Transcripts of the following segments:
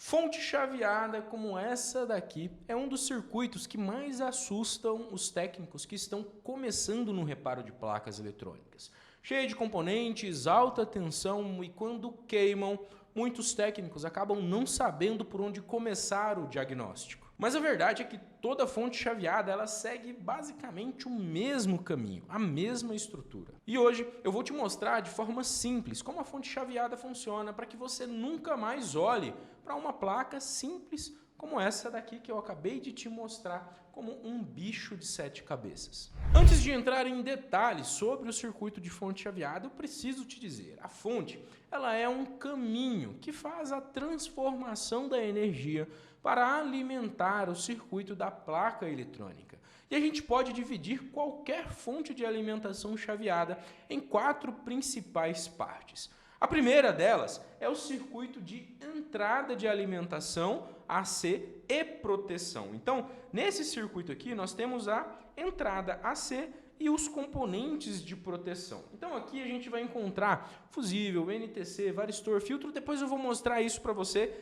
Fonte chaveada como essa daqui é um dos circuitos que mais assustam os técnicos que estão começando no reparo de placas eletrônicas. Cheio de componentes, alta tensão e quando queimam, muitos técnicos acabam não sabendo por onde começar o diagnóstico. Mas a verdade é que toda fonte chaveada ela segue basicamente o mesmo caminho, a mesma estrutura. E hoje eu vou te mostrar de forma simples como a fonte chaveada funciona para que você nunca mais olhe para uma placa simples como essa daqui que eu acabei de te mostrar como um bicho de 7 cabeças. Antes de entrar em detalhes sobre o circuito de fonte chaveada, eu preciso te dizer, a fonte ela é um caminho que faz a transformação da energia para alimentar o circuito da placa eletrônica. E a gente pode dividir qualquer fonte de alimentação chaveada em 4 principais partes. A primeira delas é o circuito de entrada de alimentação, AC e proteção. Então, nesse circuito aqui, nós temos a entrada AC e os componentes de proteção. Então, aqui a gente vai encontrar fusível, NTC, varistor, filtro. Depois eu vou mostrar isso para você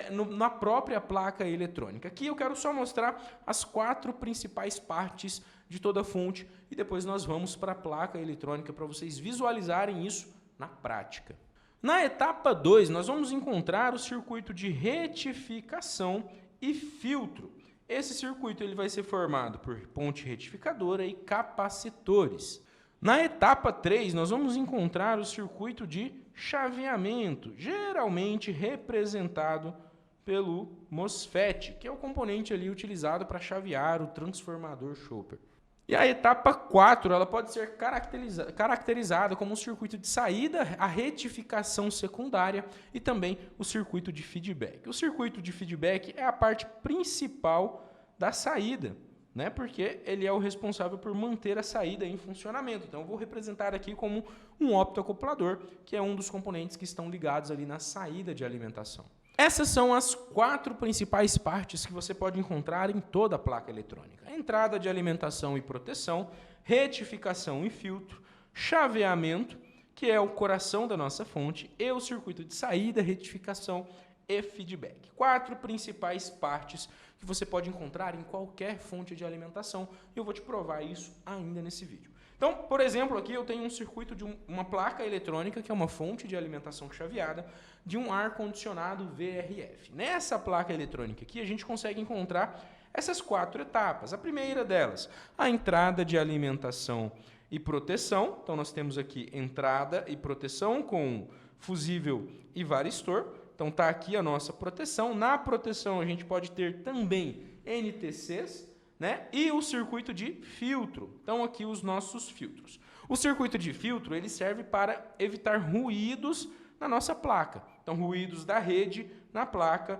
na própria placa eletrônica. Aqui eu quero só mostrar as 4 principais partes de toda a fonte e depois nós vamos para a placa eletrônica para vocês visualizarem isso na prática. Na etapa 2, nós vamos encontrar o circuito de retificação e filtro. Esse circuito ele vai ser formado por ponte retificadora e capacitores. Na etapa 3, nós vamos encontrar o circuito de chaveamento, geralmente representado pelo MOSFET, que é o componente ali utilizado para chavear o transformador Chopper. E a etapa 4 ela pode ser caracterizada como o circuito de saída, a retificação secundária e também o circuito de feedback. O circuito de feedback é a parte principal da saída, né? Porque ele é o responsável por manter a saída em funcionamento. Então, eu vou representar aqui como um optoacoplador, que é um dos componentes que estão ligados ali na saída de alimentação. Essas são as 4 principais partes que você pode encontrar em toda a placa eletrônica. A entrada de alimentação e proteção, retificação e filtro, chaveamento, que é o coração da nossa fonte, e o circuito de saída, retificação e feedback. 4 principais partes que você pode encontrar em qualquer fonte de alimentação e eu vou te provar isso ainda nesse vídeo. Então, por exemplo, aqui eu tenho um circuito de uma placa eletrônica, que é uma fonte de alimentação chaveada, de um ar-condicionado VRF. Nessa placa eletrônica aqui, a gente consegue encontrar essas 4 etapas. A primeira delas, a entrada de alimentação e proteção. Então, nós temos aqui entrada e proteção com fusível e varistor. Então, está aqui a nossa proteção. Na proteção, a gente pode ter também NTCs, né? E o circuito de filtro. Então, aqui os nossos filtros. O circuito de filtro ele serve para evitar ruídos na nossa placa. Então, ruídos da rede na placa,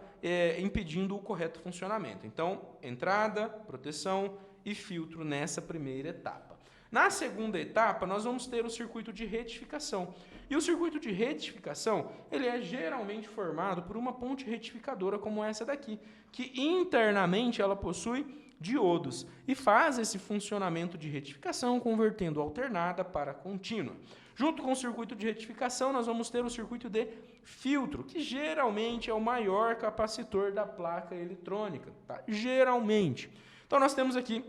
impedindo o correto funcionamento. Então, entrada, proteção e filtro nessa primeira etapa. Na segunda etapa, nós vamos ter o circuito de retificação. E o circuito de retificação, ele é geralmente formado por uma ponte retificadora como essa daqui, que internamente ela possui diodos e faz esse funcionamento de retificação, convertendo alternada para contínua. Junto com o circuito de retificação, nós vamos ter o circuito de filtro, que geralmente é o maior capacitor da placa eletrônica, tá? Geralmente. Então, nós temos aqui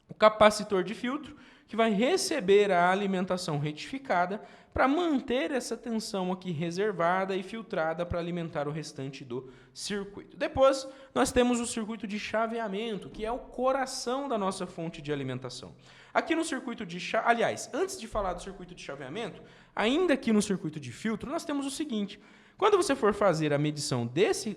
o capacitor de filtro, que vai receber a alimentação retificada para manter essa tensão aqui reservada e filtrada para alimentar o restante do circuito. Depois, nós temos o circuito de chaveamento, que é o coração da nossa fonte de alimentação. Aqui no circuito de aliás, antes de falar do circuito de chaveamento, ainda aqui no circuito de filtro, nós temos o seguinte: quando você for fazer a medição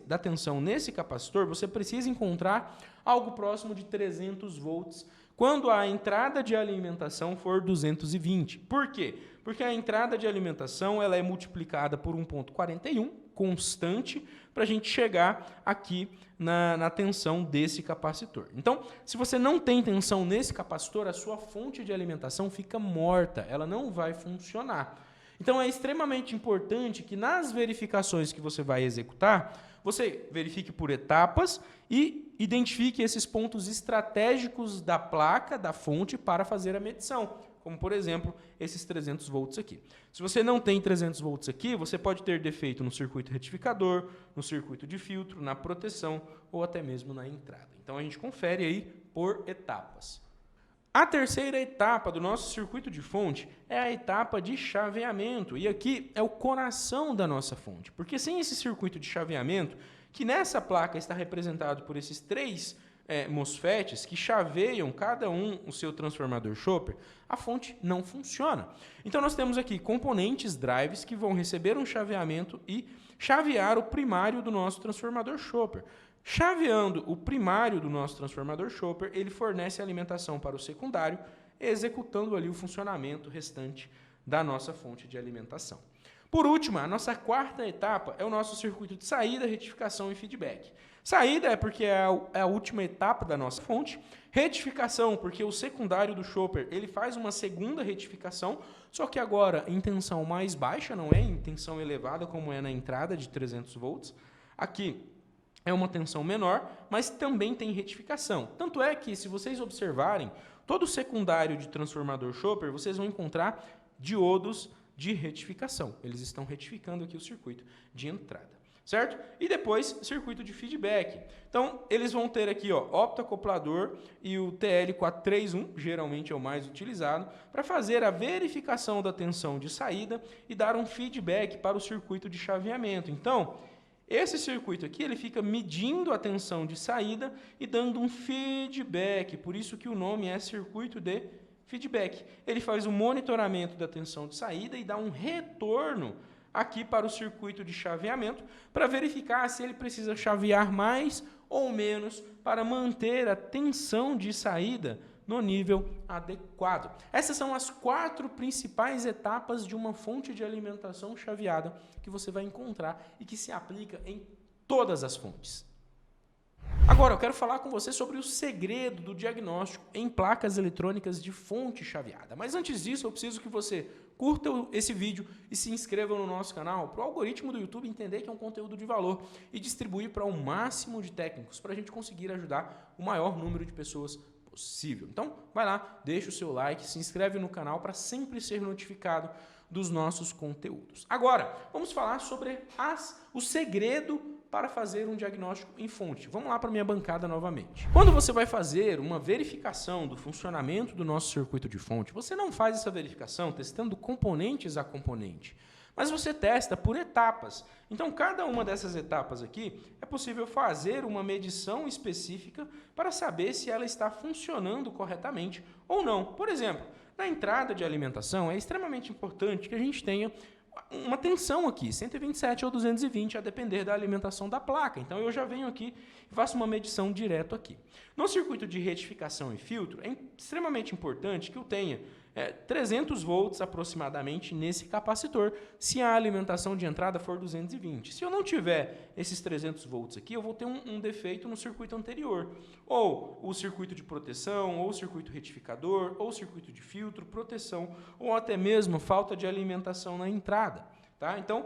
da tensão nesse capacitor, você precisa encontrar algo próximo de 300 volts, quando a entrada de alimentação for 220. Por quê? Porque a entrada de alimentação ela é multiplicada por 1,41, constante, para a gente chegar aqui na tensão desse capacitor. Então, se você não tem tensão nesse capacitor, a sua fonte de alimentação fica morta, ela não vai funcionar. Então, é extremamente importante que nas verificações que você vai executar, você verifique por etapas e identifique esses pontos estratégicos da placa, da fonte, para fazer a medição. como por exemplo, esses 300 volts aqui. Se você não tem 300 volts aqui, você pode ter defeito no circuito retificador, no circuito de filtro, na proteção ou até mesmo na entrada. Então a gente confere aí por etapas. A terceira etapa do nosso circuito de fonte é a etapa de chaveamento, e aqui é o coração da nossa fonte, porque sem esse circuito de chaveamento, que nessa placa está representado por esses três MOSFETs que chaveiam cada um o seu transformador chopper, a fonte não funciona. Então nós temos aqui componentes drives que vão receber um chaveamento e chavear o primário do nosso transformador chopper. Chaveando o primário do nosso transformador chopper, ele fornece alimentação para o secundário, executando ali o funcionamento restante da nossa fonte de alimentação. Por último, a nossa quarta etapa é o nosso circuito de saída, retificação e feedback. Saída é porque é a última etapa da nossa fonte. Retificação, porque o secundário do chopper ele faz uma segunda retificação, só que agora em tensão mais baixa, não é em tensão elevada como é na entrada de 300 volts. Aqui é uma tensão menor, mas também tem retificação. Tanto é que, se vocês observarem, todo secundário de transformador chopper, vocês vão encontrar diodos de retificação. Eles estão retificando aqui o circuito de entrada, certo? E depois, circuito de feedback. Então, eles vão ter aqui, ó, optoacoplador e o TL431, geralmente é o mais utilizado, para fazer a verificação da tensão de saída e dar um feedback para o circuito de chaveamento. Então, esse circuito aqui, ele fica medindo a tensão de saída e dando um feedback, por isso que o nome é circuito de feedback. Ele faz o monitoramento da tensão de saída e dá um retorno aqui para o circuito de chaveamento para verificar se ele precisa chavear mais ou menos para manter a tensão de saída no nível adequado. Essas são as 4 principais etapas de uma fonte de alimentação chaveada que você vai encontrar e que se aplica em todas as fontes. Agora, eu quero falar com você sobre o segredo do diagnóstico em placas eletrônicas de fonte chaveada. Mas antes disso, eu preciso que você curta esse vídeo e se inscreva no nosso canal para o algoritmo do YouTube entender que é um conteúdo de valor e distribuir para o máximo de técnicos para a gente conseguir ajudar o maior número de pessoas possível. Então, vai lá, deixa o seu like, se inscreve no canal para sempre ser notificado dos nossos conteúdos. Agora, vamos falar sobre o segredo para fazer um diagnóstico em fonte. Vamos lá para a minha bancada novamente. Quando você vai fazer uma verificação do funcionamento do nosso circuito de fonte, você não faz essa verificação testando componentes a componente, mas você testa por etapas. Então, cada uma dessas etapas aqui, é possível fazer uma medição específica para saber se ela está funcionando corretamente ou não. Por exemplo, na entrada de alimentação, é extremamente importante que a gente tenha uma tensão aqui, 127 ou 220, a depender da alimentação da placa. Então, eu já venho aqui e faço uma medição direto aqui. No circuito de retificação e filtro, é extremamente importante que eu tenha 300 volts aproximadamente nesse capacitor, se a alimentação de entrada for 220. Se eu não tiver esses 300 volts aqui, eu vou ter um defeito no circuito anterior. Ou o circuito de proteção, ou o circuito retificador, ou o circuito de filtro, proteção, ou até mesmo falta de alimentação na entrada. Tá? Então,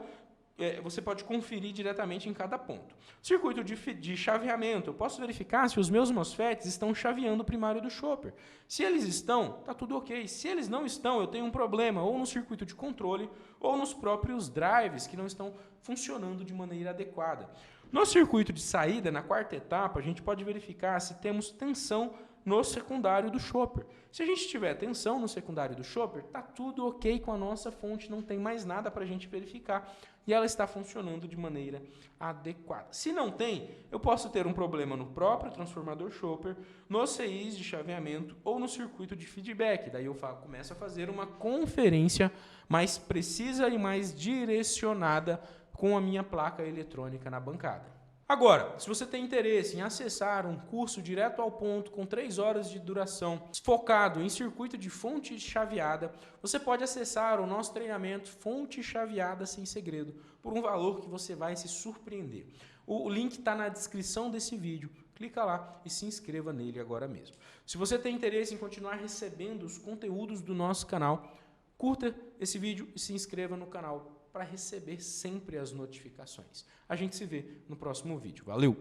você pode conferir diretamente em cada ponto. Circuito de chaveamento. Eu posso verificar se os meus MOSFETs estão chaveando o primário do chopper. Se eles estão, está tudo ok. Se eles não estão, eu tenho um problema ou no circuito de controle ou nos próprios drives que não estão funcionando de maneira adequada. No circuito de saída, na quarta etapa, a gente pode verificar se temos tensão no secundário do chopper. Se a gente tiver tensão no secundário do chopper, está tudo ok com a nossa fonte, não tem mais nada para a gente verificar e ela está funcionando de maneira adequada. Se não tem, eu posso ter um problema no próprio transformador chopper, nos CIs de chaveamento ou no circuito de feedback. Daí eu começo a fazer uma conferência mais precisa e mais direcionada com a minha placa eletrônica na bancada. Agora, se você tem interesse em acessar um curso direto ao ponto com 3 horas de duração, focado em circuito de fonte chaveada, você pode acessar o nosso treinamento Fonte Chaveada Sem Segredo por um valor que você vai se surpreender. O link está na descrição desse vídeo. Clica lá e se inscreva nele agora mesmo. Se você tem interesse em continuar recebendo os conteúdos do nosso canal, curta esse vídeo e se inscreva no canal para receber sempre as notificações. A gente se vê no próximo vídeo. Valeu!